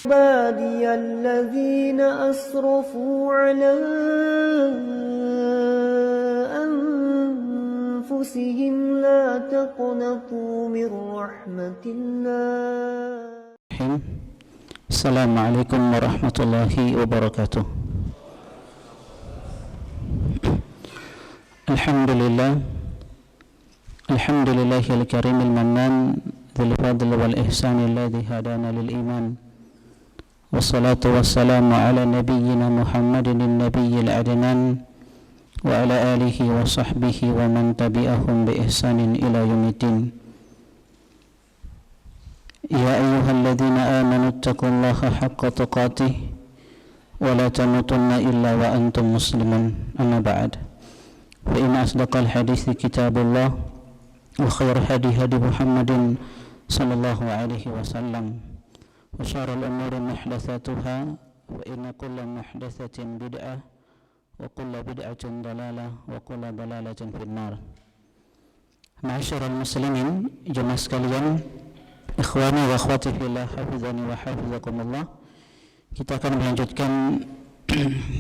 عبادي الذين أسرفوا على أنفسهم لا تقنطوا من رحمة الله. Assalamualaikum warahmatullahi wabarakatuh. Alhamdulillahil karimil mannan dzil fadli wal ihsani alladzi hadana lil iman. Wassalatu wassalamu ala nabiyyina Muhammadin nabiyil adnan wa ala alihi wa sahbihi wa man tabi'ahum bi ihsanin ila yaumiddin. Ya ayyuhalladzina amanu taqullaha haqqa tuqatih wa la tamutunna illa wa antum muslimun. Amma ba'd. Fa inna asdaqal hadithi kitabullah wa khairal hadi hadi Muhammadin sallallahu alaihi wasallam. Wa syarrul umuri muhdatsatuha wa inna kulla muhdatsatin bid'ah wa kulla bid'atin dalalah wa kulla dalalatin finnar. Ma'asyiral muslimin, jemaah sekalian, ikhwani wa akhwati fillah, hafizani wa hafizakumullah. Kita akan melanjutkan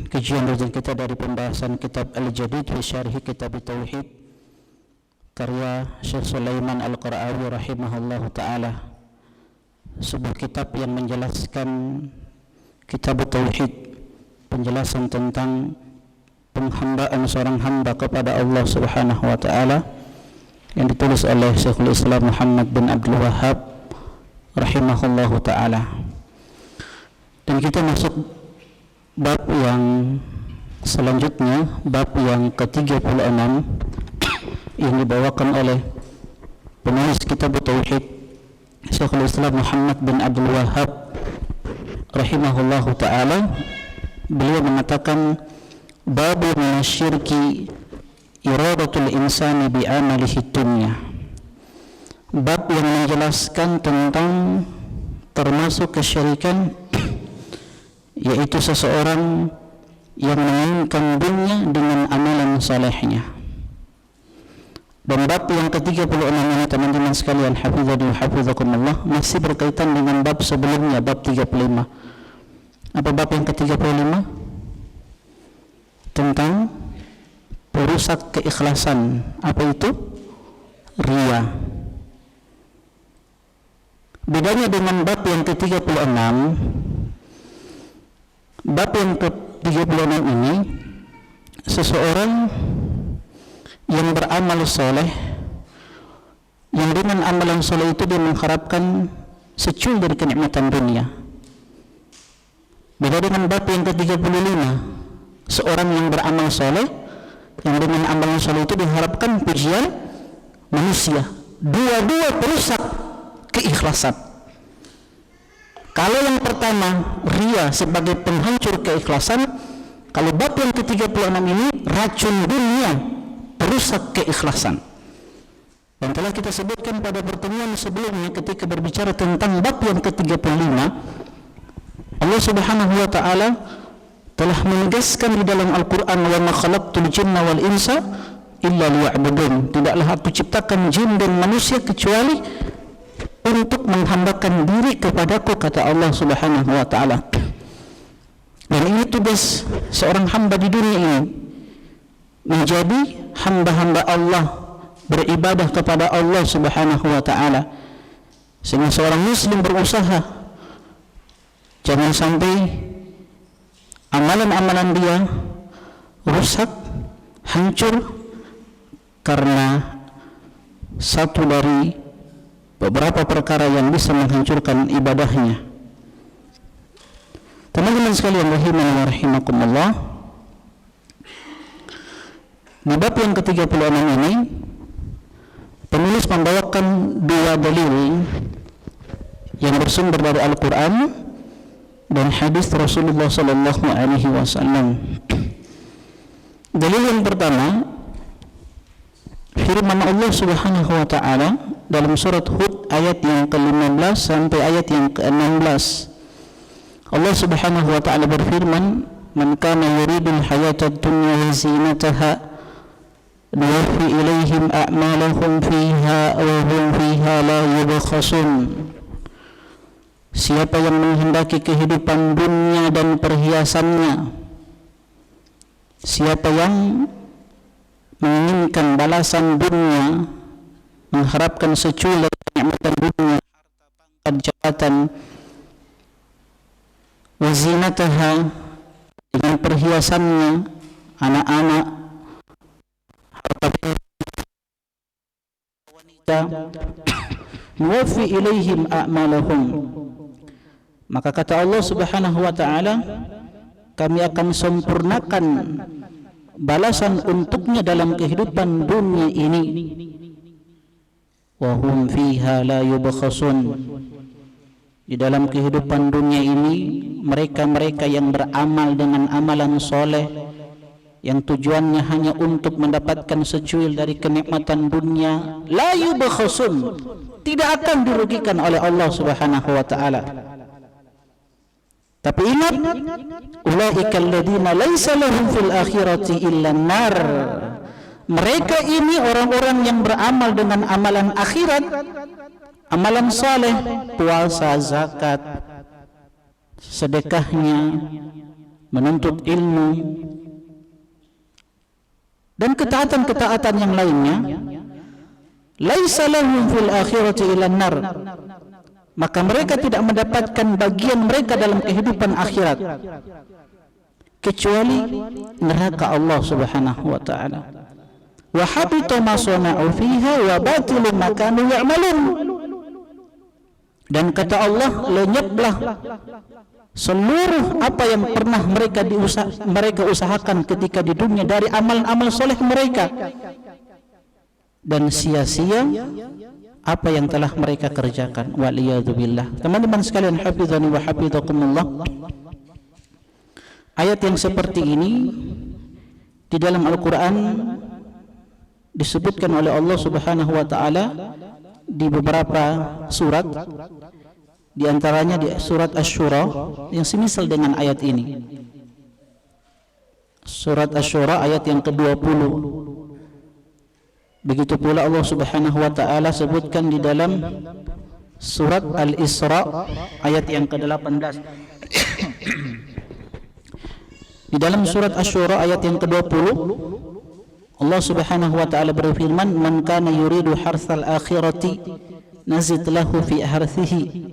kajian rutin kita dari pembahasan kitab Al-Jadid fi Syarhi Kitab Tauhid karya Syekh Sulaiman Al-Qara'awi rahimahullahu ta'ala. Sebuah kitab yang menjelaskan kitab Tauhid, penjelasan tentang penghambaan seorang hamba kepada Allah Subhanahu wa ta'ala, yang ditulis oleh Syekhul Islam Muhammad bin Abdul Wahhab rahimahullahu ta'ala. Dan kita masuk bab yang selanjutnya, bab yang ke-36 yang dibawakan oleh penulis kitab Tauhid Syekhul Islam Muhammad bin Abdul Wahhab rahimahullahu ta'ala. Beliau mengatakan, babu minasyirki iradatul insani bi'amalihi dunya. Bab yang menjelaskan tentang termasuk kesyirikan, yaitu seseorang yang menginginkan dunia dengan amalan salehnya. Dan bab yang ke-36 ini, teman-teman sekalian, hafizani wa hafizakumullah, masih berkaitan dengan bab sebelumnya, bab 35. Apa bab yang ke-35? Tentang perusak keikhlasan. Apa itu? Riya. Bedanya dengan bab yang ke-36, bab yang ke-36 ini, seseorang yang beramal soleh, yang dengan amalan soleh itu dia mengharapkan secul dari kenikmatan dunia. Beda dengan bab yang ke-35, seorang yang beramal soleh, yang dengan amalan soleh itu diharapkan pujian manusia. Dua-dua perusak keikhlasan. Kalau yang pertama, riya sebagai penghancur keikhlasan, kalau bab yang ke-36 ini, racun dunia, perusak keikhlasan. Dan telah kita sebutkan pada pertemuan sebelumnya ketika berbicara tentang bab yang ke-35, Allah Subhanahu wa ta'ala telah menegaskan di dalam Al-Quran, wa ma khalaqtul jinna wal insa illa liya'budun. Tidaklah aku ciptakan jin dan manusia kecuali untuk menghambakan diri kepadaku, kata Allah Subhanahu wa ta'ala. Dan ini tugas seorang hamba di dunia ini, menjadi hamba-hamba Allah, beribadah kepada Allah Subhanahu wa ta'ala. Sehingga seorang muslim berusaha jangan sampai amalan-amalan dia rusak, hancur karena satu dari beberapa perkara yang bisa menghancurkan ibadahnya. Teman-teman sekalian rahimani wa rahimakumullah, di bab yang ke-36 ini penulis membawakan dua dalil yang bersumber dari Al-Quran dan hadis Rasulullah sallallahu alaihi wasallam. Dalil yang pertama, firman Allah Subhanahu wa ta'ala dalam surat Hud ayat yang ke-15 sampai ayat yang ke-16. Allah Subhanahu wa ta'ala berfirman, "Man kana yuridul hayatad dunya wa zinataha nuwaffi ilaihim a'malahum fiha wa hum fiha la yubkhasun." siapa yang menghendaki kehidupan dunia dan perhiasannya, siapa yang menginginkan balasan dunia, mengharapkan secuil dari kenikmatan dunia, harta, pangkat, jabatan, wazinataha, dengan perhiasannya, anak-anak, harta wanita, nuwaffi ilaihim a'malahum, maka kata Allah Subhanahu wa ta'ala, kami akan sempurnakan balasan untuknya dalam kehidupan dunia ini. Wa hum fiha la yubkhasun, di dalam kehidupan dunia ini mereka-mereka yang beramal dengan amalan soleh yang tujuannya hanya untuk mendapatkan secuil dari kenikmatan dunia, la yubkhasun, tidak akan dirugikan oleh Allah Subhanahu wa ta'ala. Tapi ingat, ulaika alladziina laisa lahum fil akhirati illa an-nar, mereka ini orang-orang yang beramal dengan amalan akhirat, amalan saleh, puasa, zakat, sedekahnya, menuntut ilmu, dan ketaatan-ketaatan yang lainnya, laisa lahum fil akhirati illa an-nar, maka mereka tidak mendapatkan bagian mereka dalam kehidupan akhirat kecuali neraka Allah Subhanahu wa ta'ala. Wa habita ma sana'u fiha wa batilu ma kanu ya'malun, dan kata Allah, lenyaplah seluruh apa yang pernah mereka usahakan ketika di dunia dari amal-amal soleh mereka, dan sia-sia apa yang telah mereka kerjakan. Waliyadzubillah. Teman-teman sekalian, hafizani wa hafizakumullah, ayat yang seperti ini di dalam Al-Quran disebutkan oleh Allah Subhanahu wa ta'ala di beberapa surat, di antaranya di surat Asy-Syura yang semisal dengan ayat ini. Surat Asy-Syura ayat yang ke-20. Begitu pula Allah Subhanahu wa ta'ala sebutkan di dalam surat Al-Isra ayat yang ke-18. Di dalam surat Asy-Syura ayat yang ke-20, Allah Subhanahu wa ta'ala berfirman, man kana yuridu harthal akhirati nazid lahu fi harthihi,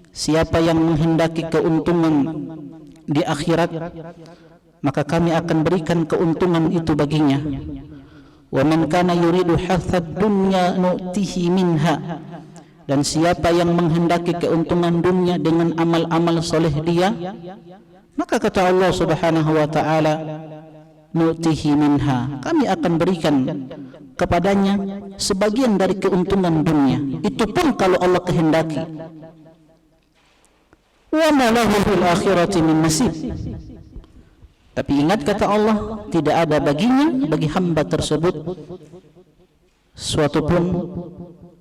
siapa yang menghendaki keuntungan di akhirat, maka kami akan berikan keuntungan itu baginya. Wa man kana yuridu hathad dunya nu'tihi minha, dan siapa yang menghendaki keuntungan dunia dengan amal-amal soleh dia, maka kata Allah Subhanahu wa ta'ala, nu'tihi minha, kami akan berikan kepadanya sebagian dari keuntungan dunia, itu pun kalau Allah kehendaki. Wa ma lahu fil akhirati min nasib, tapi ingat kata Allah, tidak ada baginya, bagi hamba tersebut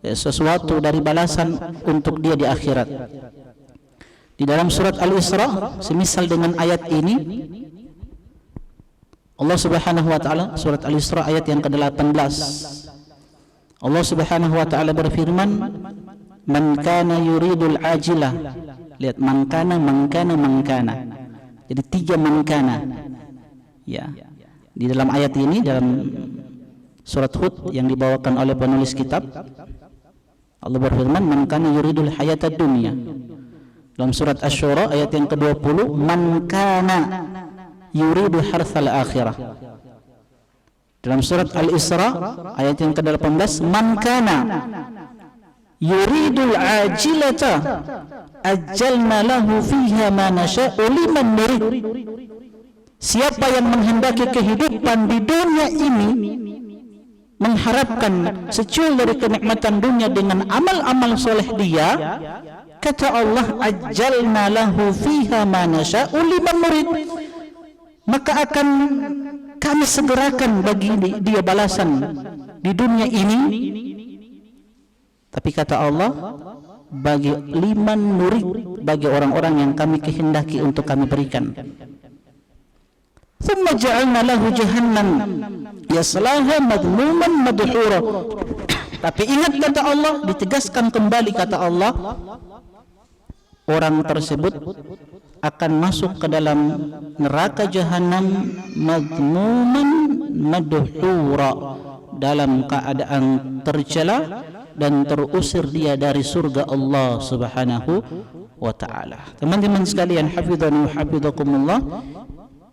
sesuatu dari balasan untuk dia di akhirat. Di dalam surat Al-Isra semisal dengan ayat ini, Allah Subhanahu wa ta'ala, surat Al-Isra ayat yang ke-18, Allah Subhanahu wa ta'ala berfirman, man kana yuridul ajilah. Lihat, man kana. Jadi 3 man kana. Ya. Di dalam ayat ini, dalam surat Hud yang dibawakan oleh penulis kitab, Allah berfirman, man kana yuridul hayatad dunya. Dalam surat Asy-Syura ayat yang ke-20, man kana yuridu harthal akhirah. Dalam surat Al-Isra ayat yang ke-18, man kana yuridul ajilata ajjalna lahu fiha ma nasha'u liman nurid. Siapa yang menghendaki kehidupan di dunia ini, mengharapkan secuil dari kenikmatan dunia dengan amal-amal soleh dia, kata Allah, ajjalna lahu fiha ma nasha'u liman nurid, maka akan kami segerakan bagi dia balasan di dunia ini. Tapi kata Allah, bagi liman nurid, bagi orang-orang yang kami kehendaki untuk kami berikan. Thumma ja'alna lahu jahannam yaslaha madhmuman madhura. Tapi ingat kata Allah, ditegaskan kembali kata Allah, orang tersebut akan masuk ke dalam neraka jahanam madmuman madhura, dalam keadaan tercela dan terusir dia dari surga Allah Subhanahu wa taala. Teman-teman sekalian, hafizani wa hafizakumullah.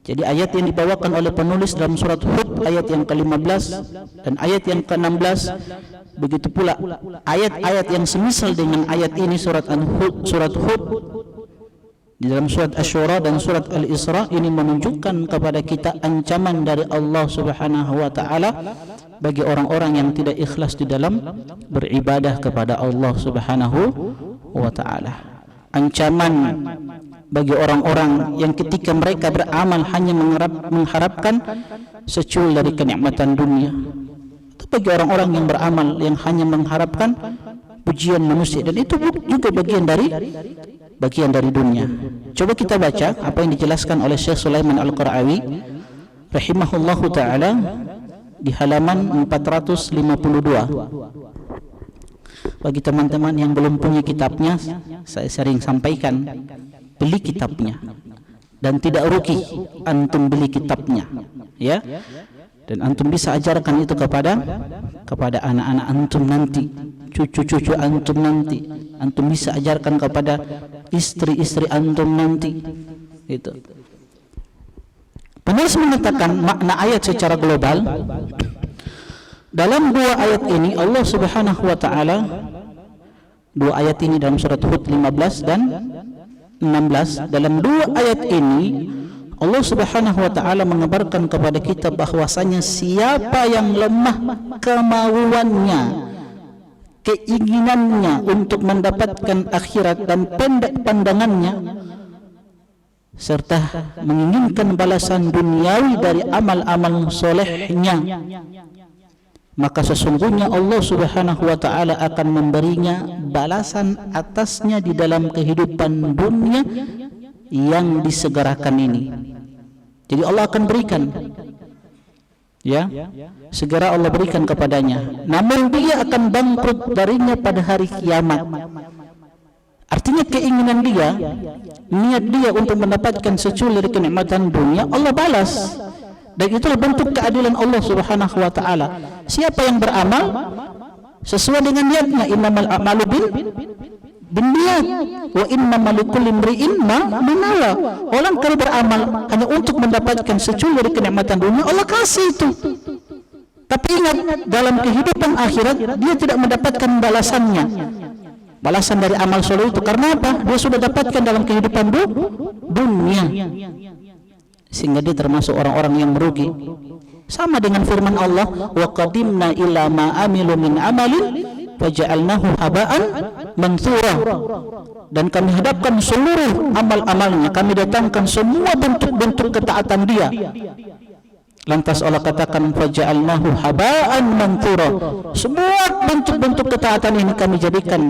Jadi ayat yang dibawakan oleh penulis dalam surat Hud ayat yang ke-15 dan ayat yang ke-16, begitu pula ayat-ayat yang semisal dengan ayat ini surat Hud di dalam surat Asy-Syura dan surat Al-Isra, ini menunjukkan kepada kita ancaman dari Allah Subhanahu wa taala bagi orang-orang yang tidak ikhlas di dalam beribadah kepada Allah Subhanahu wa taala. Ancaman bagi orang-orang yang ketika mereka beramal hanya mengharapkan secul dari kenikmatan dunia. Itu bagi orang-orang yang beramal yang hanya mengharapkan pujian manusia, dan itu juga bagian dari dunia. Coba kita baca apa yang dijelaskan oleh Syekh Sulaiman Al-Qur'awi rahimahullahu taala di halaman 452. Bagi teman-teman yang belum punya kitabnya, saya sering sampaikan, beli kitabnya dan tidak rugi antum beli kitabnya, ya. Dan antum bisa ajarkan itu kepada anak-anak antum nanti, cucu-cucu antum nanti. Antum bisa ajarkan kepada istri-istri antum nanti. Itu. Penulis mengatakan makna ayat secara global. Dalam dua ayat ini Allah Subhanahu wa taala, dua ayat ini dalam surat Hud 15 dan 16, dalam dua ayat ini Allah Subhanahu wa taala mengabarkan kepada kita bahwasanya siapa yang lemah kemauannya, keinginannya untuk mendapatkan akhirat dan pendek pandangannya serta menginginkan balasan duniawi dari amal-amal solehnya, maka sesungguhnya Allah Subhanahu wa taala akan memberinya balasan atasnya di dalam kehidupan dunia yang disegerakan ini. Jadi Allah akan berikan, ya, segera Allah berikan kepadanya, namun dia akan bangkrut darinya pada hari kiamat. Artinya keinginan dia, niat dia untuk mendapatkan secul dari kenikmatan dunia, Allah balas. Dan itulah bentuk keadilan Allah Subhanahu wa taala. Siapa yang beramal sesuai dengan niatnya, innamal a'malu binniyat wa innamal likulli imri'in ma nawa. Orang kalau beramal hanya untuk mendapatkan secul dari kenikmatan dunia, Allah kasih itu. Tapi ingat, dalam kehidupan akhirat dia tidak mendapatkan balasannya. Balasan dari amal soleh itu karena apa? Dia sudah dapatkan dalam kehidupan dunia. Sehingga dia termasuk orang-orang yang merugi. Sama dengan firman Allah, wa qadimna ila ma amilu min amalin faja'alnahu haba'an manthura. Dan kami hadapkan seluruh amal-amalnya, kami datangkan semua bentuk-bentuk ketaatan dia. Lantas Allah katakan faja'alnahu haba'an manthura. Semua bentuk-bentuk ketaatan ini kami jadikan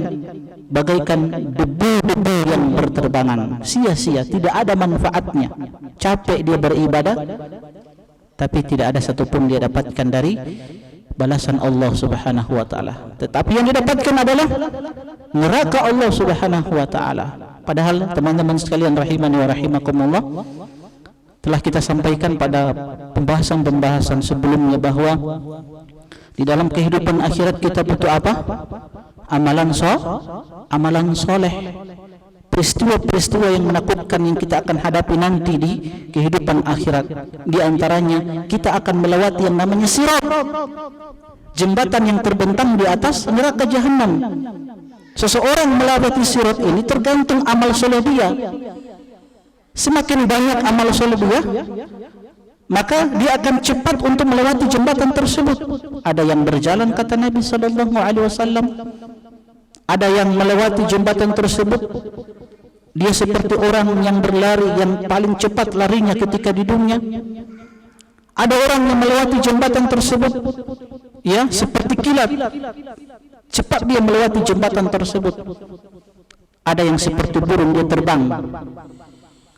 bagaikan debu-debu yang berterbangan, sia-sia, tidak ada manfaatnya. Capek dia beribadah, tapi tidak ada satupun dia dapatkan dari balasan Allah Subhanahu wa taala. Tetapi yang didapatkan adalah neraka Allah Subhanahu wa taala. Padahal teman-teman sekalian rahimani wa rahimakumullah, telah kita sampaikan pada pembahasan-pembahasan sebelumnya bahwa di dalam kehidupan akhirat kita butuh apa? Amalan soleh. Peristiwa-peristiwa yang menakutkan yang kita akan hadapi nanti di kehidupan akhirat. Di antaranya kita akan melewati yang namanya sirat, jembatan yang terbentang di atas neraka jahanam. Seseorang melewati sirat ini tergantung amal soleh dia. Semakin banyak amal soleh dia, maka dia akan cepat untuk melewati jembatan tersebut. Ada yang berjalan, kata Nabi sallallahu alaihi wasallam, ada yang melewati jembatan tersebut, dia seperti orang yang berlari yang paling cepat larinya ketika di dunia. Ada orang yang melewati jembatan tersebut, ya, seperti kilat, cepat dia melewati jembatan tersebut. Ada yang seperti burung, dia terbang.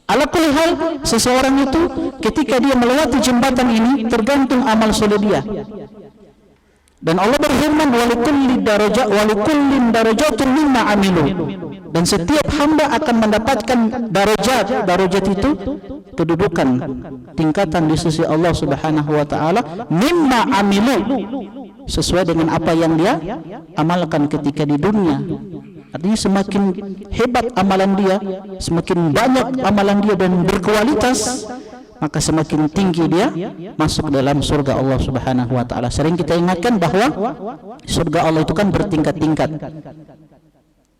Ala kulli hal, seseorang itu ketika dia melewati jembatan ini tergantung amal soleh dia. Dan Allah berfirman, walikullin darajatun mimma amilu. Dan setiap hamba akan mendapatkan darajat. Darajat itu kedudukan, tingkatan di sisi Allah Subhanahu wa taala, mimma amilu, sesuai dengan apa yang dia amalkan ketika di dunia. Artinya semakin hebat amalan dia, semakin banyak amalan dia dan berkualitas, maka semakin tinggi dia masuk dalam surga Allah Subhanahu wa taala. Sering kita ingatkan bahwa surga Allah itu kan bertingkat-tingkat.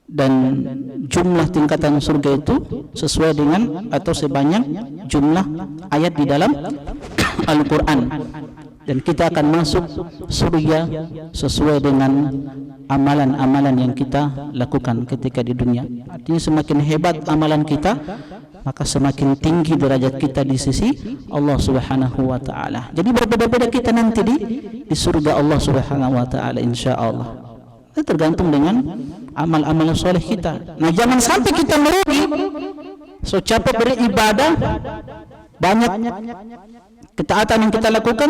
Dan jumlah tingkatan surga itu sesuai dengan atau sebanyak jumlah ayat di dalam Al-Quran. Dan kita akan masuk surga sesuai dengan amalan-amalan yang kita lakukan ketika di dunia. Artinya semakin hebat amalan kita, maka semakin tinggi derajat kita di sisi Allah Subhanahu wa taala. Jadi berbeda-beda kita nanti di surga Allah Subhanahu wa taala insyaallah. Itu tergantung dengan amal-amal soleh kita. Nah, jangan sampai kita merugi. So capek beribadah, banyak ketaatan yang kita lakukan,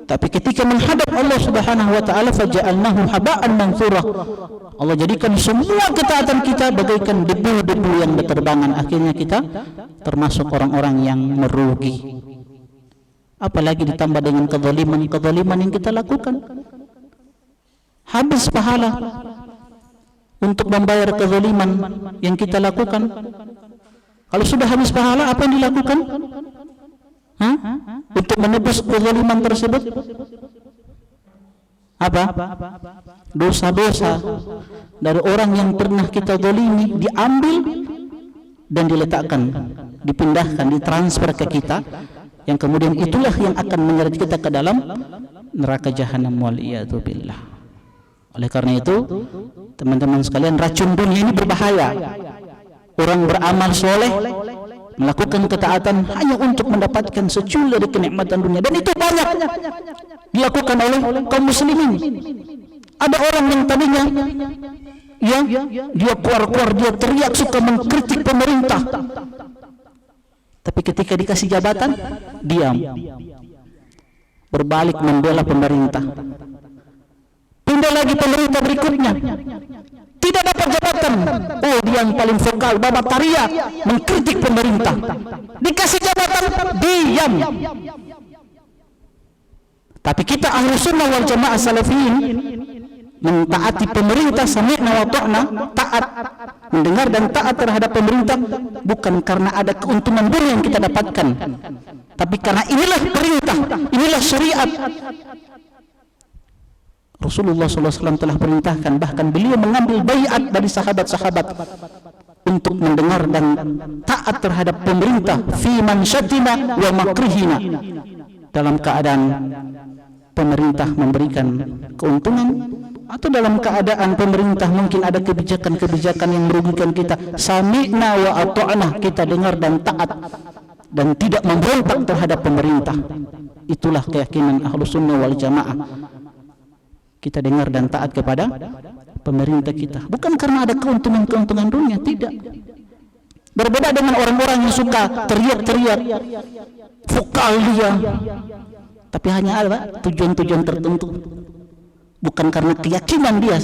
tapi ketika menghadap Allah Subhanahu wa taala faja'alnahu haba'an manthura. Allah jadikan semua ketaatan kita bagaikan debu-debu yang berterbangan. Akhirnya kita termasuk orang-orang yang merugi. Apalagi ditambah dengan kezaliman yang kita lakukan. Habis pahala untuk membayar kezaliman yang kita lakukan. Kalau sudah habis pahala, apa yang dilakukan? Untuk menebus kezaliman tersebut? Apa? Dosa-dosa dari orang yang pernah kita zalimi diambil dan diletakkan, dipindahkan, ditransfer ke kita, yang kemudian itulah yang akan menyeret kita ke dalam neraka jahanam waliyadu billah. Oleh karena itu, teman-teman sekalian, racun dunia ini berbahaya. Orang beramal soleh, melakukan ketaatan hanya untuk mendapatkan secul dari kenikmatan dunia, dan itu banyak dilakukan oleh kaum muslimin. Ada orang yang tadinya dia keluar-keluar, dia teriak, suka mengkritik pemerintah, tapi ketika dikasih jabatan diam, berbalik membela pemerintah. Pindah lagi pemerintah berikutnya, tidak dapat jabatan, oh dia yang paling vokal, babat teriak mengkritik pemerintah. Dikasih jabatan diam. Tapi kita Ahlus Sunnah wal Jamaah Salafiyin mentaati pemerintah, sami'na wa ta'na, taat, mendengar dan taat terhadap pemerintah, bukan karena ada keuntungan dunia yang kita dapatkan, tapi karena inilah perintah, inilah syariat. Rasulullah SAW telah perintahkan, bahkan beliau mengambil baiat dari sahabat-sahabat untuk mendengar dan taat terhadap pemerintah fi mansyatina wa makrihina, dalam keadaan pemerintah memberikan keuntungan atau dalam keadaan pemerintah mungkin ada kebijakan-kebijakan yang merugikan kita. Sami'na wa ata'na, kita dengar dan taat dan tidak memberontak terhadap pemerintah. Itulah keyakinan Ahlus Sunnah wal Jamaah. Kita dengar dan taat kepada pemerintah kita, bukan karena ada keuntungan-keuntungan dunia, tidak. Berbeda dengan orang-orang yang suka teriak-teriak, vokal dia, tapi hanya ada tujuan-tujuan tertentu, bukan karena keyakinan dia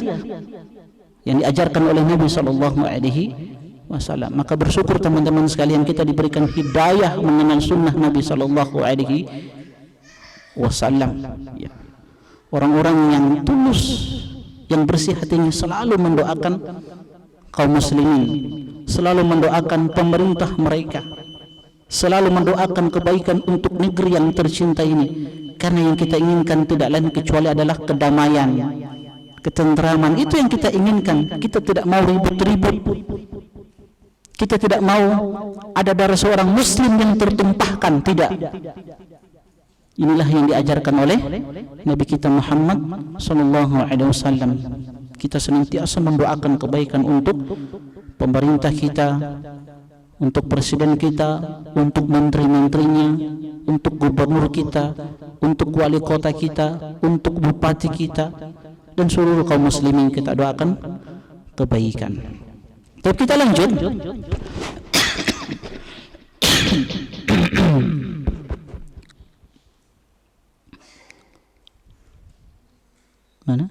yang diajarkan oleh Nabi SAW. Maka bersyukur teman-teman sekalian, kita diberikan hidayah mengenal sunnah Nabi SAW. Ya. Orang-orang yang tulus, yang bersih hatinya, selalu mendoakan kaum muslimin, selalu mendoakan pemerintah mereka, selalu mendoakan kebaikan untuk negeri yang tercinta ini. Karena yang kita inginkan tidak lain kecuali adalah kedamaian, ketentraman. Itu yang kita inginkan. Kita tidak mau ribut-ribut, kita tidak mau ada darah seorang muslim yang tertumpahkan, tidak. Inilah yang diajarkan oleh Nabi kita Muhammad SAW. Kita senantiasa mendoakan kebaikan untuk pemerintah kita, untuk presiden kita, untuk menteri-menterinya, untuk gubernur kita, untuk wali kota kita, untuk bupati kita, dan seluruh kaum muslimin kita doakan kebaikan. Tapi kita lanjut. Mana?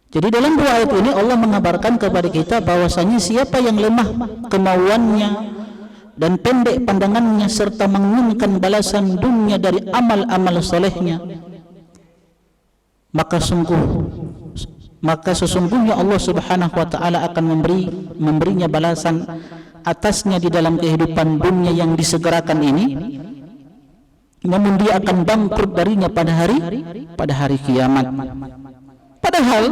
Jadi dalam dua ayat ini Allah mengabarkan kepada kita bahwasanya siapa yang lemah kemauannya dan pendek pandangannya serta menginginkan balasan dunia dari amal-amal solehnya, maka sesungguhnya Allah Subhanahu wa taala akan memberinya balasan atasnya di dalam kehidupan dunia yang disegerakan ini, namun dia akan bangkrut darinya pada hari kiamat. Padahal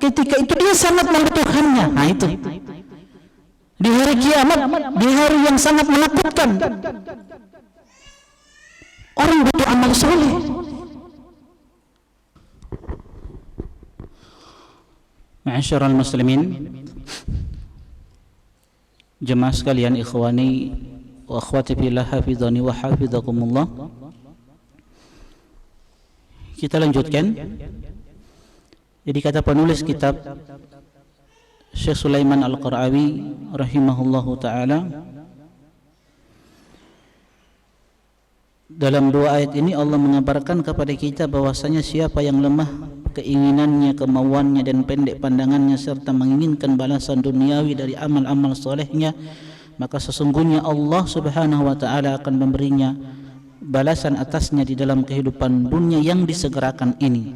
ketika itu dia sangat membutuhkannya. Nah itu di hari kiamat, di hari yang sangat menakutkan, orang butuh amal soleh. Ma'asyiral muslimin, jemaah sekalian, ikhwani wa akhwati fillah, hafizani wa hafizakumullah. Kita lanjutkan. Jadi kata penulis kitab Syekh Sulaiman Al-Qara'awi rahimahullahu ta'ala, dalam dua ayat ini Allah mengabarkan kepada kita bahwasanya siapa yang lemah keinginannya, kemauannya dan pendek pandangannya serta menginginkan balasan duniawi dari amal-amal solehnya, maka sesungguhnya Allah Subhanahu wa ta'ala akan memberinya balasan atasnya di dalam kehidupan dunia yang disegerakan ini,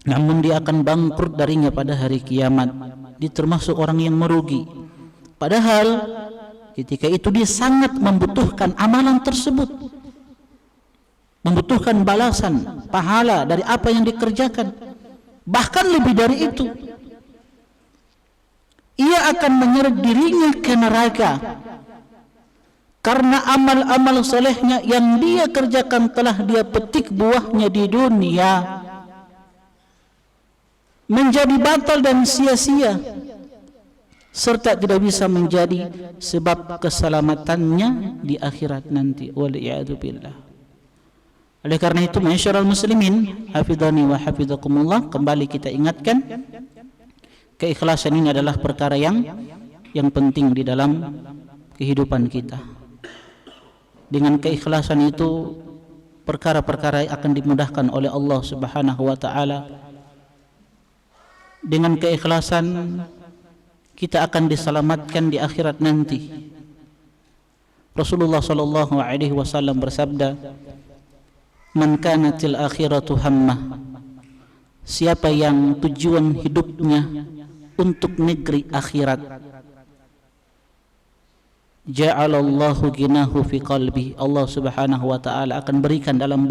namun dia akan bangkrut darinya pada hari kiamat. Dia termasuk orang yang merugi, padahal ketika itu dia sangat membutuhkan amalan tersebut, membutuhkan balasan pahala dari apa yang dikerjakan. Bahkan lebih dari itu, ia akan menyeret dirinya ke neraka karena amal-amal solehnya yang dia kerjakan telah dia petik buahnya di dunia menjadi batal dan sia-sia, serta tidak bisa menjadi sebab keselamatannya di akhirat nanti. Waliyadzubillah. Oleh karena itu, ma'asyiral muslimin, hafizani wa hafizakumullah, kembali kita ingatkan, keikhlasan ini adalah perkara yang penting di dalam kehidupan kita. Dengan keikhlasan itu, perkara-perkara akan dimudahkan oleh Allah Subhanahu wa ta'ala. Dengan keikhlasan kita akan diselamatkan di akhirat nanti. Rasulullah sallallahu alaihi wasallam bersabda, "Man kanatil akhiratu hammah." Siapa yang tujuan hidupnya untuk negeri akhirat, ja'alallahu ginahu fi qalbi. Allah Subhanahu wa taala akan berikan dalam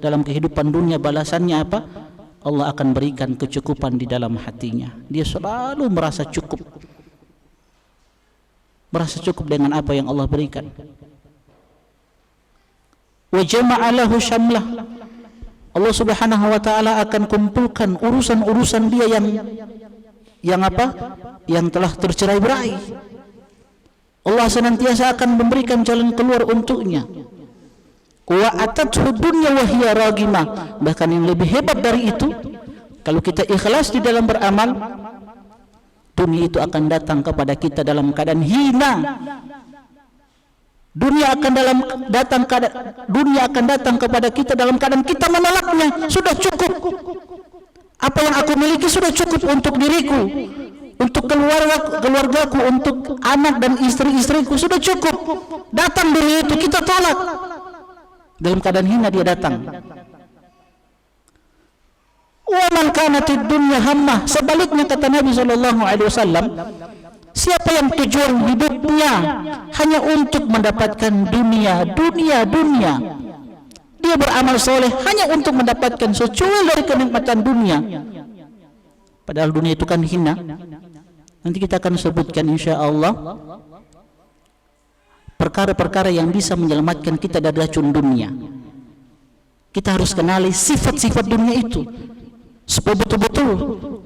kehidupan dunia balasannya apa? Allah akan berikan kecukupan di dalam hatinya. Dia selalu merasa cukup dengan apa yang Allah berikan. Wa jama'a lahu syamlah. Allah Subhanahu wa taala akan kumpulkan urusan-urusan dia yang telah tercerai-berai. Allah senantiasa akan memberikan jalan keluar untuknya. Wa atathu dunya wa hiya ragimah. Bahkan yang lebih hebat dari itu, kalau kita ikhlas di dalam beramal, dunia itu akan datang kepada kita dalam keadaan hina. Dunia akan datang kepada kita dalam keadaan kita menolaknya. Sudah cukup. Apa yang aku miliki sudah cukup untuk diriku, untuk keluargaku, untuk anak dan istri-istriku, sudah cukup. Datang dunia itu kita tolak. Dalam keadaan hina dia datang. Wa man kanatid dunya hammah. Sebaliknya kata Nabi sallallahu alaihi wasallam, siapa yang tujuan hidupnya hanya untuk mendapatkan dunia, dia beramal soleh hanya untuk mendapatkan secuil dari kenikmatan dunia, padahal dunia itu kan hina. Nanti kita akan sebutkan insyaallah perkara-perkara yang bisa menyelamatkan kita dari racun dunia. Kita harus kenali sifat-sifat dunia itu supaya betul-betul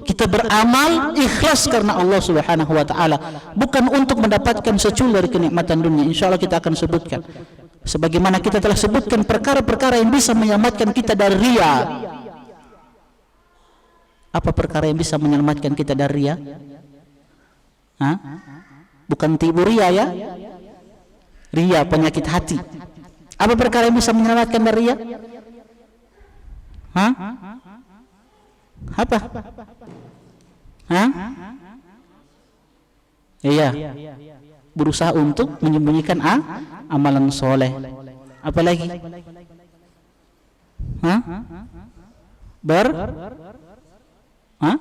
kita beramal ikhlas karena Allah Subhanahu wa taala, bukan untuk mendapatkan secuil dari kenikmatan dunia. Insyaallah kita akan sebutkan, sebagaimana kita telah sebutkan perkara-perkara yang bisa menyelamatkan kita dari riya. Apa perkara yang bisa menyelamatkan kita dari riya? Bukan tibu riya ya. Riya penyakit hati. Apa perkara yang bisa menyelamatkan dari riya? Apa? Hah? Iya. Berusaha untuk menyembunyikan amalan soleh. Apalagi? Hah? Hah?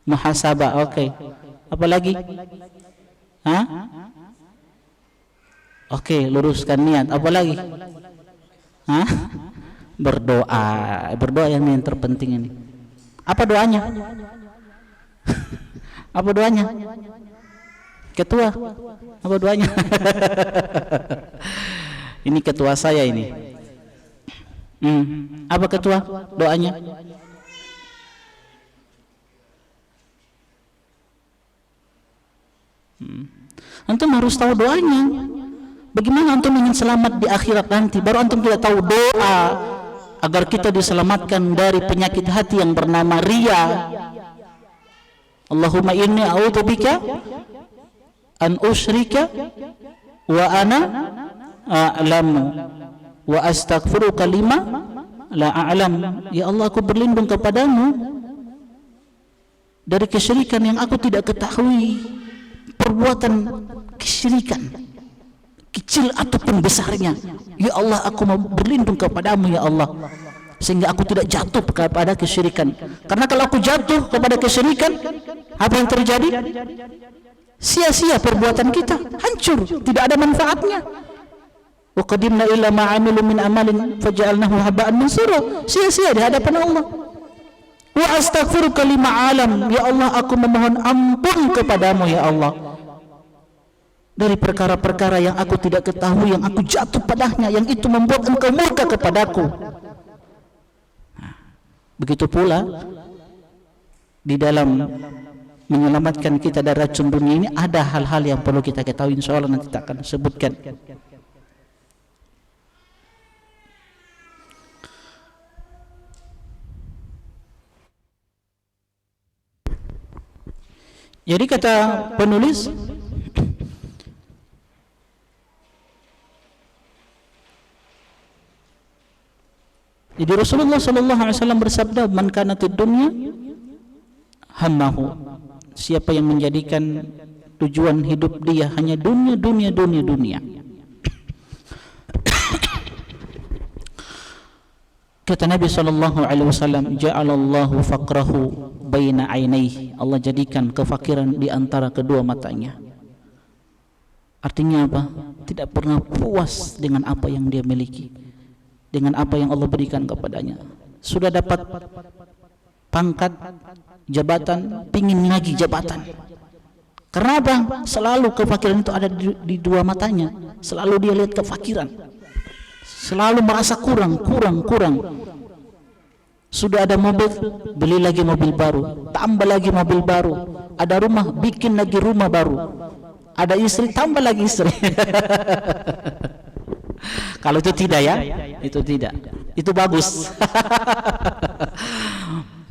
Muhasabah. Oke. Apalagi? Hah? Oke, luruskan niat. Apalagi? Hah? Berdoa. Berdoa yang terpenting ini. Apa doanya? Apa doanya? Ketua. Apa doanya? Ini ketua saya ini. Apa ketua doanya? Antum harus tahu doanya. Bagaimana antum ingin selamat di akhirat nanti? Baru antum tidak tahu doa agar kita diselamatkan dari penyakit hati yang bernama riya. Allahumma inni a'udzubika an usyrika wa ana a'lamu wa astaghfiruka lima la a'lam. Ya Allah, aku berlindung kepadamu dari kesyirikan yang aku tidak ketahui. Perbuatan kesyirikan kecil ataupun besarnya, ya Allah, aku mau berlindung kepadamu ya Allah, sehingga aku tidak jatuh kepada kesyirikan. Karena kalau aku jatuh kepada kesyirikan, apa yang terjadi? Sia-sia perbuatan kita, hancur, tidak ada manfaatnya. Wa qadimna ila ma 'amilu min amalin faj'alnahu haba'an mansura. Sia-sia di hadapan Allah. Wa astaghfiruka lima alam, ya Allah, aku memohon ampun kepadamu ya Allah dari perkara-perkara yang aku tidak ketahui, yang aku jatuh padanya, yang itu membuat engkau murka kepadaku. Begitu pula di dalam menyelamatkan kita dari racun dunia ini ada hal-hal yang perlu kita ketahui, insyaallah nanti kita akan sebutkan. Jadi kata penulis, jadi Rasulullah SAW bersabda, man kanatid dunya hammahu, siapa yang menjadikan tujuan hidup dia hanya dunia, dunia, dunia, dunia. Kata Nabi SAW, ja'alallahu faqrahu baina ainaihi, Allah jadikan kefakiran di antara kedua matanya. Artinya apa? Tidak pernah puas dengan apa yang dia miliki, dengan apa yang Allah berikan kepadanya. Sudah dapat pangkat, jabatan, pingin lagi jabatan. Karena apa? Selalu kefakiran itu ada di dua matanya. Selalu dia lihat kefakiran, selalu merasa kurang. Sudah ada mobil, beli lagi mobil baru, tambah lagi mobil baru. Ada rumah, bikin lagi rumah baru. Ada istri, tambah lagi istri. Kalau itu tidak ya, itu tidak. Itu bagus.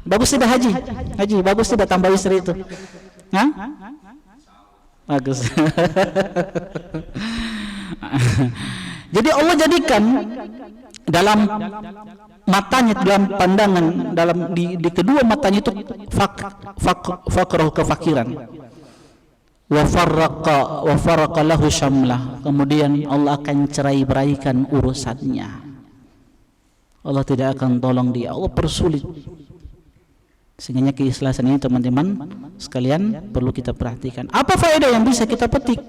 Bagus tidak haji? Haji, bagus tidak tambah istri itu? Hah? Bagus. Jadi Allah jadikan dalam matanya, dalam pandangan, dalam di kedua matanya itu faqrah, kefakiran. Wa farraqa lahu syamlah, kemudian Allah akan cerai-beraikan urusannya. Allah tidak akan tolong dia, Allah persulit. Sehingga keikhlasan ini teman-teman sekalian perlu kita perhatikan. Apa faedah yang bisa kita petik?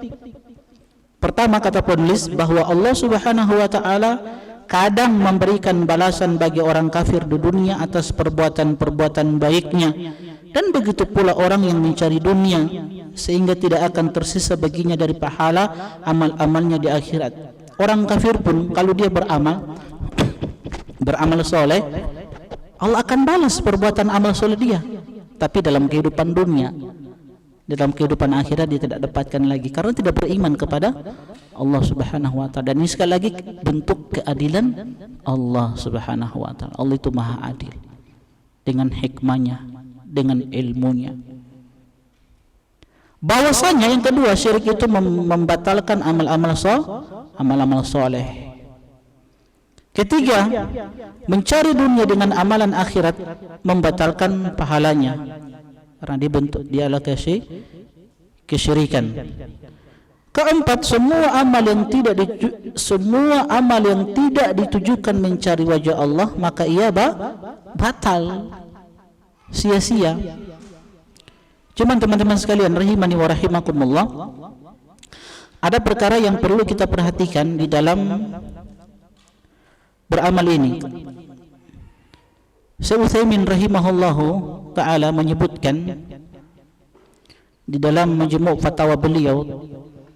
Pertama, kata penulis, bahwa Allah Subhanahu wa taala kadang memberikan balasan bagi orang kafir di dunia atas perbuatan-perbuatan baiknya, dan begitu pula orang yang mencari dunia sehingga tidak akan tersisa baginya dari pahala amal-amalnya di akhirat. Orang kafir pun kalau dia beramal soleh, Allah akan balas perbuatan amal soleh dia, tapi dalam kehidupan dunia, dalam kehidupan akhirat dia tidak dapatkan lagi karena tidak beriman kepada Allah Subhanahu wa taala. Dan ini sekali lagi bentuk keadilan Allah Subhanahu wa taala. Allah itu maha adil dengan hikmahnya, dengan ilmunya. Bahwasanya yang kedua, syirik itu membatalkan amal-amal soleh. Ketiga, mencari dunia dengan amalan akhirat membatalkan pahalanya. karena dia adalah kesyirikan. Keempat, semua amal yang tidak ditujukan mencari wajah Allah, maka ia batal, sia-sia. Cuman teman-teman sekalian rahimani wa rahimakumullah, ada perkara yang perlu kita perhatikan di dalam beramal ini. Syekh Utsaimin rahimahullahu taala menyebutkan di dalam majmu' fatwa beliau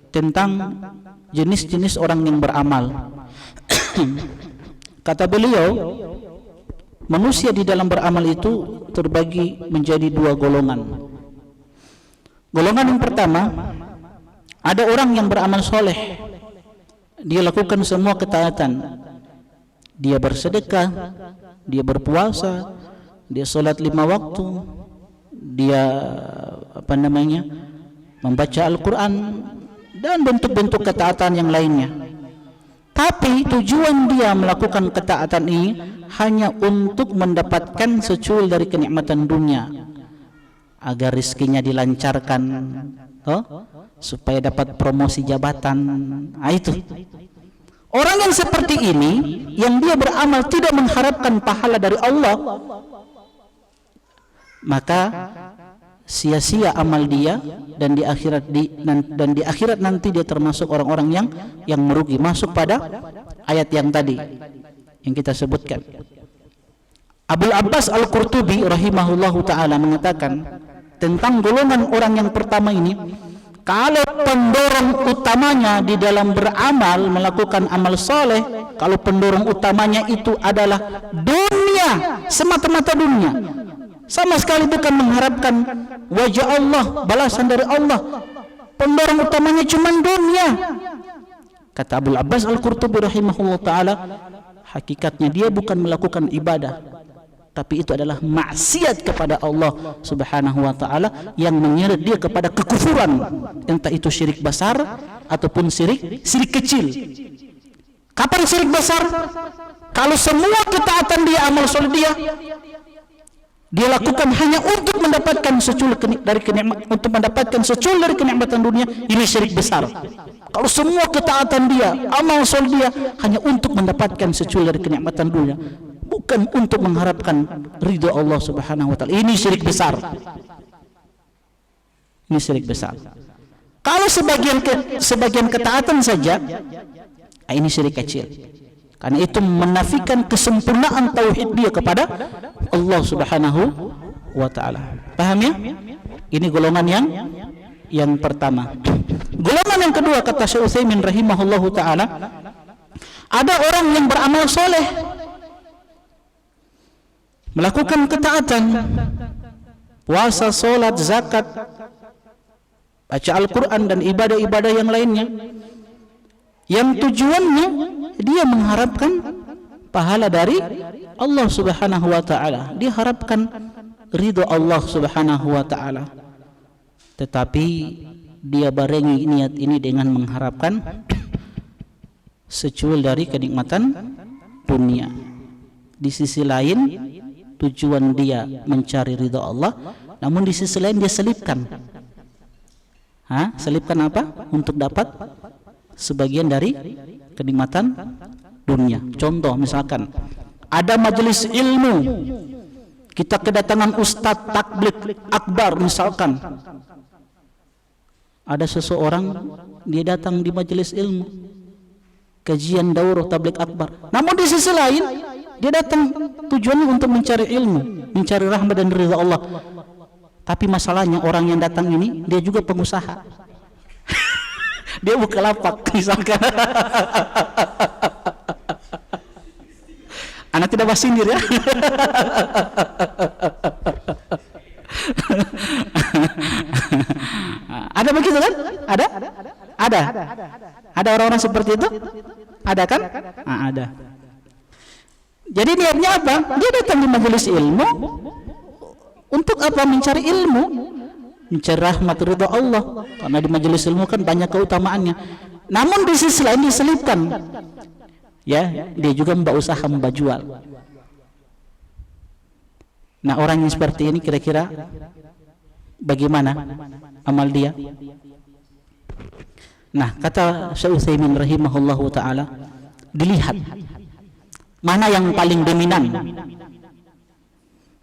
tentang jenis-jenis orang yang beramal. Kata beliau, manusia di dalam beramal itu terbagi menjadi dua golongan. Golongan yang pertama, ada orang yang beramal soleh, dia lakukan semua ketaatan, dia bersedekah, dia berpuasa, dia sholat 5 waktu, dia membaca Al-Quran dan bentuk-bentuk ketaatan yang lainnya. Tapi tujuan dia melakukan ketaatan ini hanya untuk mendapatkan secuil dari kenikmatan dunia, agar rezekinya dilancarkan, supaya dapat promosi jabatan. Itu orang yang seperti ini, yang dia beramal tidak mengharapkan pahala dari Allah, maka sia-sia amal dia, dan di akhirat nanti dia termasuk orang-orang yang merugi, masuk pada ayat yang tadi yang kita sebutkan. Abul Abbas Al-Qurtubi rahimahullahu taala mengatakan tentang golongan orang yang pertama ini, kalau pendorong utamanya di dalam beramal, melakukan amal soleh, kalau pendorong utamanya itu adalah dunia, semata-mata dunia, sama sekali bukan mengharapkan wajah Allah, balasan dari Allah, pendorong utamanya cuma dunia, kata Abul Abbas Al-Qurtubi rahimahullah ta'ala, hakikatnya dia bukan melakukan ibadah, tapi itu adalah maksiat kepada Allah subhanahu wa ta'ala, yang menyeret dia kepada kekufuran, entah itu syirik besar ataupun syirik kecil. Kapan syirik besar? Kalau semua ketaatan dia, amal soleh dia lakukan hanya untuk mendapatkan secuil dari kenikmatan dunia, ini syirik besar. Kalau semua ketaatan dia, amal soleh dia hanya untuk mendapatkan secuil dari kenikmatan dunia, bukan untuk mengharapkan ridho Allah subhanahu wa ta'ala, ini syirik besar. Ini syirik besar. Kalau sebagian ketaatan saja, ini syirik kecil, karena itu menafikan kesempurnaan tauhid dia kepada Allah subhanahu wa ta'ala. Paham ya? Ini golongan yang pertama. Golongan yang kedua, kata Syekh Utsaimin rahimahullahu ta'ala, ada orang yang beramal soleh, melakukan ketaatan, puasa, sholat, zakat, baca Al-Quran dan ibadah-ibadah yang lainnya, yang tujuannya dia mengharapkan pahala dari Allah subhanahu wa ta'ala, dia harapkan ridho Allah subhanahu wa ta'ala, tetapi dia barengi niat ini dengan mengharapkan secuil dari kenikmatan dunia. Di sisi lain tujuan dia mencari ridha Allah, namun di sisi lain dia selipkan. Selipkan apa? Untuk dapat sebagian dari kenikmatan dunia. Contoh, misalkan ada majelis ilmu, kita kedatangan ustadz takblik akbar, misalkan ada seseorang dia datang di majelis ilmu, kajian daurah tablik akbar, namun di sisi lain dia datang tujuannya untuk mencari ilmu, mencari rahmat dan ridha Allah. Tapi masalahnya orang yang datang ini dia juga pengusaha. Dia buka lapak misalkan. Anak tidak basindir ya. Ada begitu kan? Ada orang-orang seperti itu? Ada kan? Ada. Jadi niatnya apa? Dia datang di majelis ilmu untuk apa? Mencari ilmu, mencari rahmat ridha Allah. Karena di majelis ilmu kan banyak keutamaannya. Namun di sisi lain diselipkan, ya, dia juga membuat usaha, membuat jual. Nah, orang yang seperti ini kira-kira bagaimana amal dia? Nah, kata Syekh Utsaimin rahimahullahu taala, dilihat mana yang paling dominan.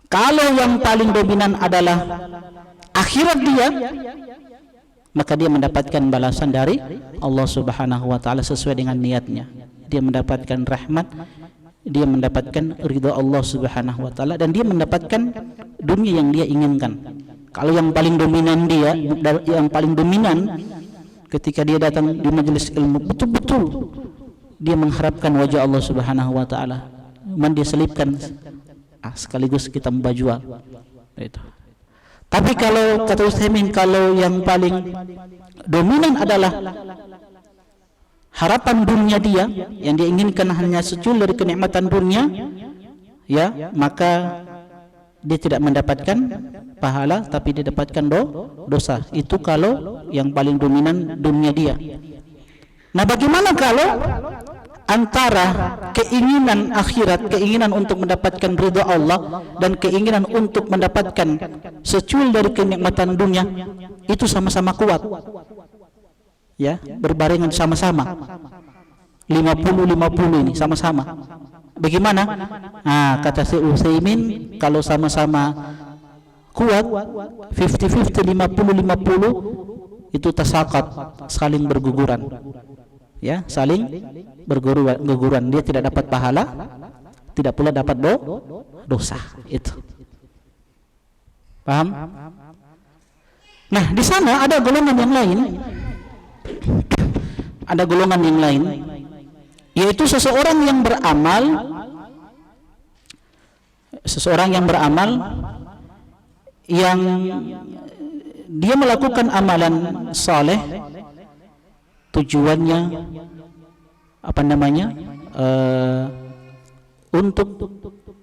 Kalau yang paling dominan adalah akhirat dia, maka dia mendapatkan balasan dari Allah Subhanahu wa taala sesuai dengan niatnya. Dia mendapatkan rahmat, dia mendapatkan ridha Allah Subhanahu wa taala, dan dia mendapatkan dunia yang dia inginkan. Kalau yang paling dominan dia, yang paling dominan ketika dia datang di majelis ilmu, betul-betul dia mengharapkan wajah Allah Subhanahu wa taala. Dia selipkan sekaligus kita membajual itu. Tapi kalau kata Utsaimin, kalau yang paling dominan adalah harapan dunia dia, yang dia inginkan hanya secul dari kenikmatan dunia, ya, maka dia tidak mendapatkan pahala, tapi dia dapatkan dosa. Itu kalau yang paling dominan dunia dia. Nah, bagaimana kalau antara keinginan akhirat, keinginan untuk mendapatkan ridha Allah, dan keinginan untuk mendapatkan secul dari kenikmatan dunia itu sama-sama kuat, ya, berbarengan sama-sama, 50-50 ini sama-sama. Bagaimana? Nah, kata Syekh Utsaimin, kalau sama-sama kuat, 50-50, 50-50, itu tasakat, saling berguguran, ya, saling berguguran. Dia tidak dapat pahala, tidak pula dapat dosa. Itu paham? Nah, di sana ada golongan yang lain, ada golongan yang lain, yaitu seseorang yang beramal, yang dia melakukan amalan saleh, tujuannya untuk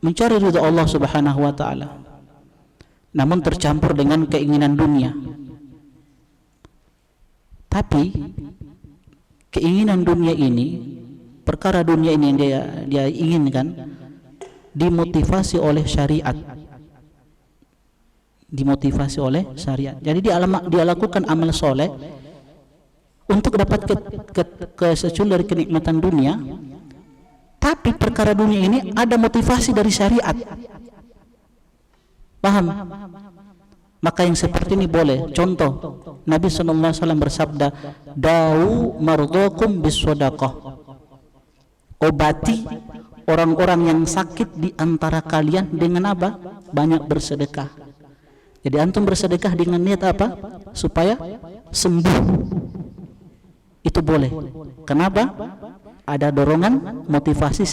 mencari ridha Allah Subhanahu wa taala, namun tercampur dengan keinginan dunia. Tapi keinginan dunia ini, perkara dunia ini yang dia inginkan, dimotivasi oleh syariat. Dimotivasi oleh syariat. Jadi dia lakukan amal soleh untuk dapat kesecul dari kenikmatan dunia, tapi perkara dunia ini ada motivasi dari syariat. Paham? Maka yang seperti ini boleh. Contoh, Nabi SAW bersabda, "Da'u mardhakum bis-shadaqah." Obati orang-orang yang sakit di antara kalian dengan apa? Banyak bersedekah. Jadi antum bersedekah dengan niat apa? Supaya sembuh. Itu boleh. Kenapa? Ada dorongan motivasi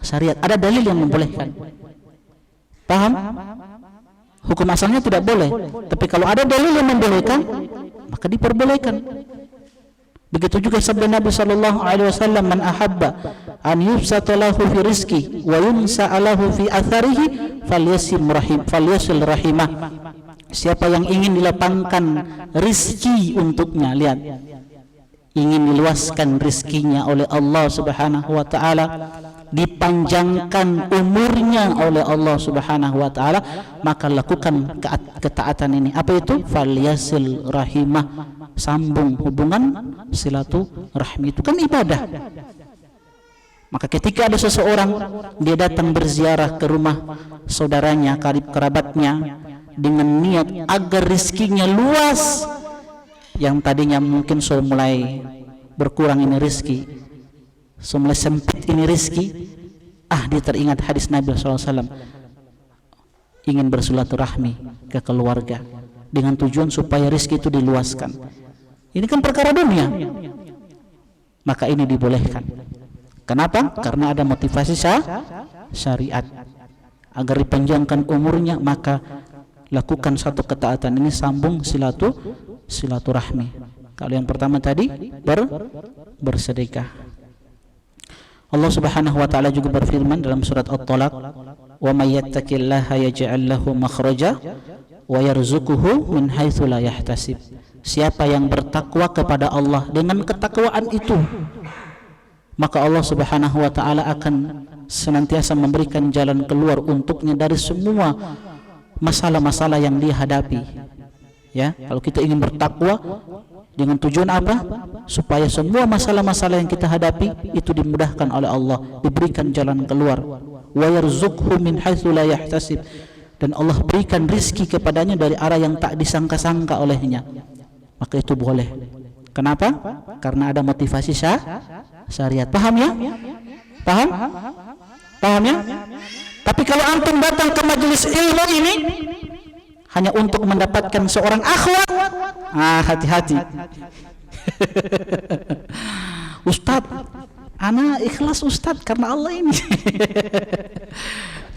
syariat. Ada dalil yang membolehkan. Paham? Hukum asalnya tidak boleh, tapi kalau ada dalil yang membolehkan, maka diperbolehkan. Begitu juga sabda Nabi sallallahu alaihi wasallam, "Man ahabba an yubsata lahu fi rizqi wa yunsa lahu fi atharihi falyasil rahimah." Siapa yang ingin dilapangkan rizki untuknya, lihat, ingin diluaskan rizkinya oleh Allah Subhanahu wa taala, dipanjangkan umurnya oleh Allah Subhanahu wa taala, maka lakukan ketaatan ini. Apa itu? Falyasil rahimah, sambung hubungan silaturahmi. Itu kan ibadah. Maka ketika ada seseorang dia datang berziarah ke rumah saudaranya, karib kerabatnya, dengan niat agar rizkinya luas, yang tadinya mungkin sudah mulai berkurang ini rizki, mulai sempit ini rizki, dia teringat hadis Nabi SAW, ingin bersilaturahmi ke keluarga dengan tujuan supaya rizki itu diluaskan. Ini kan perkara dunia, maka ini dibolehkan. Kenapa? Karena ada motivasi syariat agar dipanjangkan umurnya, maka lakukan satu ketaatan ini, sambung silaturahmi. Kalau yang pertama tadi bersedekah. Allah Subhanahu wa taala juga berfirman dalam surat At-Talaq, "Wa may yattaqillaha yaj'al lahu makhraja wa yarzuquhu min haitsu la yahtasib." Siapa yang bertakwa kepada Allah, dengan ketakwaan itu maka Allah Subhanahu wa taala akan senantiasa memberikan jalan keluar untuknya dari semua masalah-masalah yang dia hadapi. Ya, kalau kita ingin bertakwa dengan tujuan apa? Supaya semua masalah-masalah yang kita hadapi itu dimudahkan oleh Allah, diberikan jalan keluar. Wa yarzuqhu min haitsu la yahtasib, dan Allah berikan rizki kepadanya dari arah yang tak disangka-sangka olehnya. Maka itu boleh. Kenapa? Karena ada motivasi syariat. Paham ya? Paham? Paham ya? Tapi kalau antum datang ke majelis ilmu ini hanya untuk mendapatkan seorang akhwat, hati-hati. Ustaz, ana ikhlas Ustaz karena Allah ini.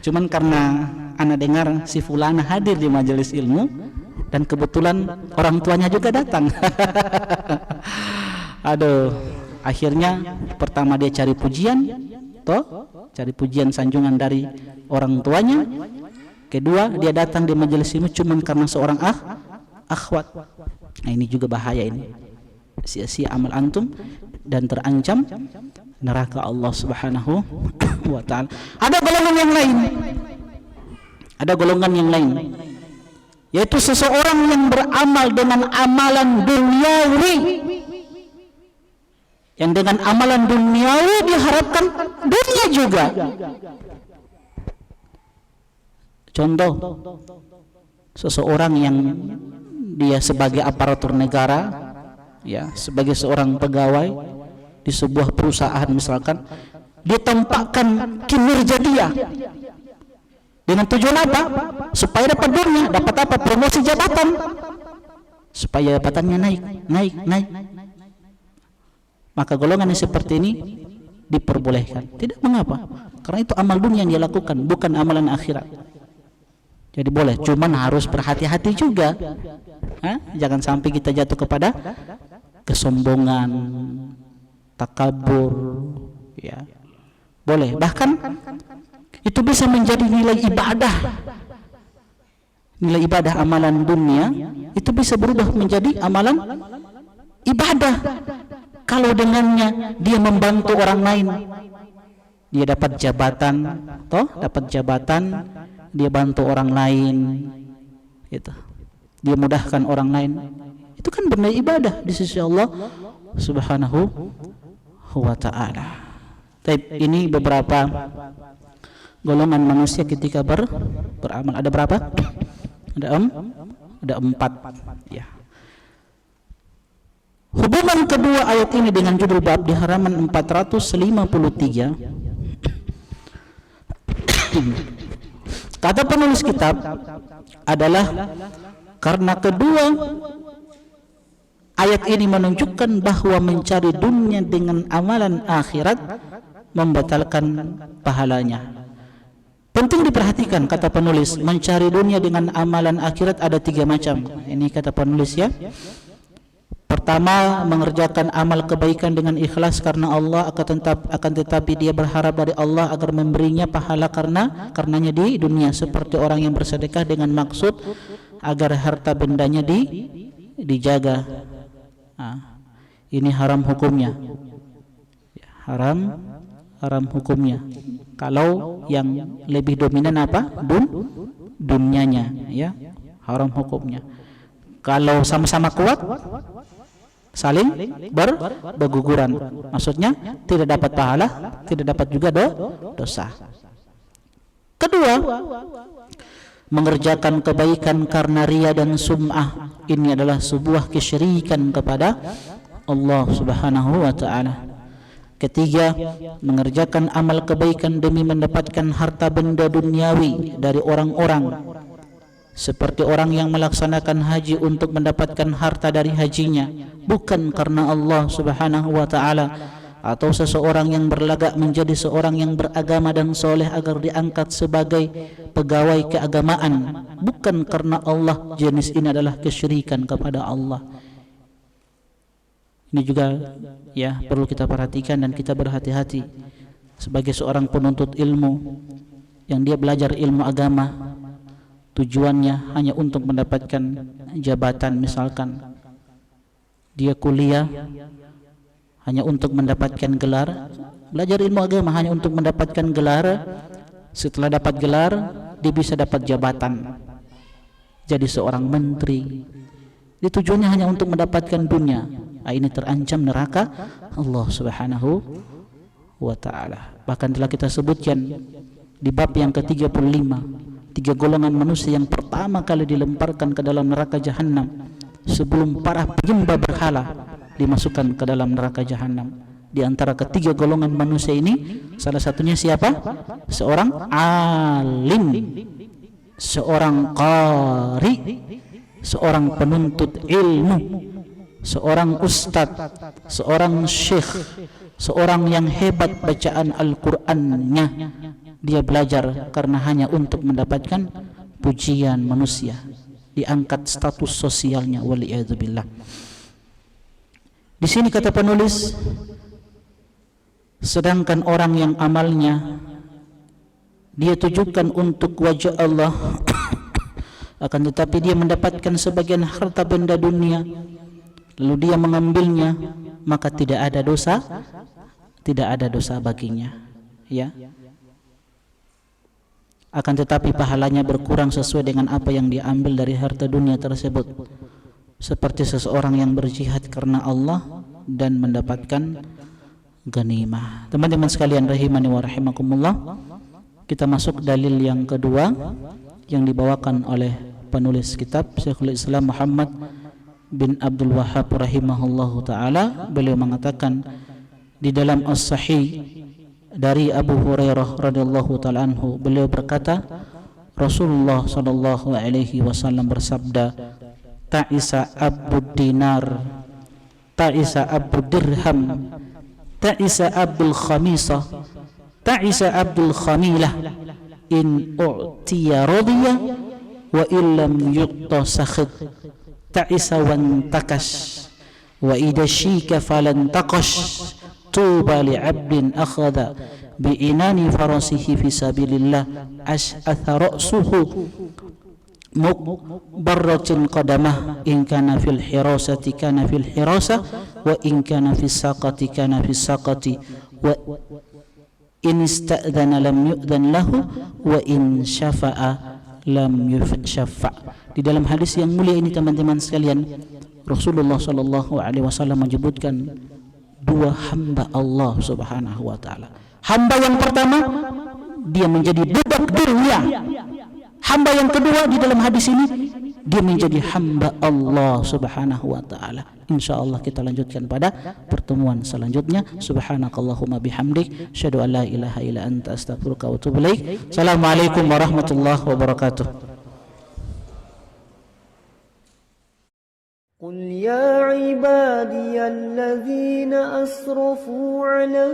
Cuman karena ana dengar si fulana hadir di majelis ilmu dan kebetulan orang tuanya juga datang. Aduh, akhirnya pertama dia cari pujian, cari pujian sanjungan dari orang tuanya. Kedua, dia datang di majelis ilmu cuma karena seorang akhwat. Nah, ini juga bahaya ini. Sia-sia amal antum dan terancam neraka Allah Subhanahu wa taala. Ada golongan yang lain. Ada golongan yang lain. Yaitu seseorang yang beramal dengan amalan duniawi. Yang dengan amalan duniawi diharapkan dunia juga. Contoh, seseorang yang dia sebagai aparatur negara, ya, sebagai seorang pegawai di sebuah perusahaan misalkan, dia tampakkan kinerja dia dengan tujuan apa? Supaya dapat dunia, dapat apa? Promosi jabatan, supaya jabatannya naik. Maka golongan yang seperti ini diperbolehkan. Tidak mengapa, karena itu amal dunia yang dia lakukan, bukan amalan akhirat. Jadi boleh, cuman harus berhati-hati juga. Jangan sampai kita jatuh kepada kesombongan, takabur, ya. Boleh, bahkan itu bisa menjadi nilai ibadah. Nilai ibadah amalan dunia itu bisa berubah menjadi amalan ibadah. Kalau dengannya dia membantu orang lain, dia dapat jabatan, dia bantu orang lain, itu, dia mudahkan orang lain, itu kan bernilai ibadah di sisi Allah Subhanahu wa taala. Ini beberapa golongan manusia ketika beramal. Ada berapa? Ada 4, ya. Hubungan kedua ayat ini dengan judul bab di halaman 453. Kata penulis kitab adalah karena kedua ayat ini menunjukkan bahwa mencari dunia dengan amalan akhirat membatalkan pahalanya. Penting diperhatikan kata penulis, mencari dunia dengan amalan akhirat ada 3 macam. Ini kata penulis, ya. Pertama, mengerjakan amal kebaikan dengan ikhlas karena Allah, akan tetapi dia berharap dari Allah agar memberinya pahala karenanya di dunia, seperti orang yang bersedekah dengan maksud agar harta bendanya dijaga. Ini haram hukumnya. Haram hukumnya. Kalau yang lebih dominan apa? Dunianya, ya. Haram hukumnya. Kalau sama-sama kuat, saling berguguran, maksudnya tidak dapat pahala, tidak dapat juga dosa. Kedua, mengerjakan kebaikan karena riya dan sum'ah. Ini adalah sebuah kesyirikan kepada Allah Subhanahu wa taala. Ketiga, mengerjakan amal kebaikan demi mendapatkan harta benda duniawi dari orang-orang, seperti orang yang melaksanakan haji untuk mendapatkan harta dari hajinya, bukan karena Allah Subhanahu wa taala, atau seseorang yang berlagak menjadi seorang yang beragama dan soleh agar diangkat sebagai pegawai keagamaan, bukan karena Allah. Jenis ini adalah kesyirikan kepada Allah. Ini juga, ya, perlu kita perhatikan dan kita berhati-hati sebagai seorang penuntut ilmu yang dia belajar ilmu agama, tujuannya hanya untuk mendapatkan jabatan. Misalkan dia kuliah hanya untuk mendapatkan gelar, belajar ilmu agama hanya untuk mendapatkan gelar. Setelah dapat gelar, dia bisa dapat jabatan, jadi seorang menteri, Jadi tujuannya hanya untuk mendapatkan dunia. Ini terancam neraka Allah Subhanahu wa ta'ala. Bahkan telah kita sebutkan di bab yang ke-35, 3 golongan manusia yang pertama kali dilemparkan ke dalam neraka jahanam sebelum para penyembah berhala dimasukkan ke dalam neraka jahanam. Di antara ketiga golongan manusia ini, salah satunya siapa? Seorang alim, seorang qari, seorang penuntut ilmu, seorang ustadz, seorang syekh, seorang yang hebat bacaan Al-Qur'annya. Dia belajar karena hanya untuk mendapatkan pujian manusia, diangkat status sosialnya, waliyadzubillah. Di sini kata penulis, sedangkan orang yang amalnya dia tujukan untuk wajah Allah akan tetapi dia mendapatkan sebagian harta benda dunia lalu dia mengambilnya, maka tidak ada dosa baginya, ya. Akan tetapi pahalanya berkurang sesuai dengan apa yang dia ambil dari harta dunia tersebut, seperti seseorang yang berjihad karena Allah dan mendapatkan ghanimah. Teman-teman sekalian rahimani wa rahimakumullah, kita masuk dalil yang kedua yang dibawakan oleh penulis kitab Syekhul Islam Muhammad bin Abdul Wahhab rahimahullahu taala. Beliau mengatakan di dalam As-Sahih dari Abu Hurairah radhiyallahu taala anhu, beliau berkata, Rasulullah sallallahu alaihi wasallam bersabda, ta'isa abdud dinar, ta'isa abdud dirham, ta'isa abdul khamisah, ta'isa abdul khamilah, in u'tiya radiya wa illam yuqta sakhid, ta'isa wan takash wa idha shika falan taqash, tuba li'abdin akhadha bi'inani farasihi fi sabilillah ash'atha ra'suhu mukbarratin qadamah, in kana fil hirasati kana fil hirasa wa in kana fis saqati kana fis saqati wa in ista'dhana lam yu'dhan lahu wa in syafa'a lam yushafa'. Di dalam hadis yang mulia ini teman-teman sekalian, Rasulullah sallallahu alaihi wasallam menyebutkan dua hamba Allah Subhanahu wa taala. Hamba yang pertama dia menjadi budak dunia. Hamba yang kedua di dalam hadis ini dia menjadi hamba Allah Subhanahu wa taala. Insyaallah kita lanjutkan pada pertemuan selanjutnya. Subhanakallahumma bihamdik, asyhadu an la ilaha illa anta, astaghfiruka wa atubu ilaik. Assalamualaikum warahmatullahi wabarakatuh. قل يا عبادي الذين أسرفوا على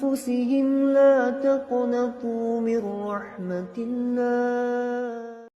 أنفسهم لا تقنطوا من رحمة الله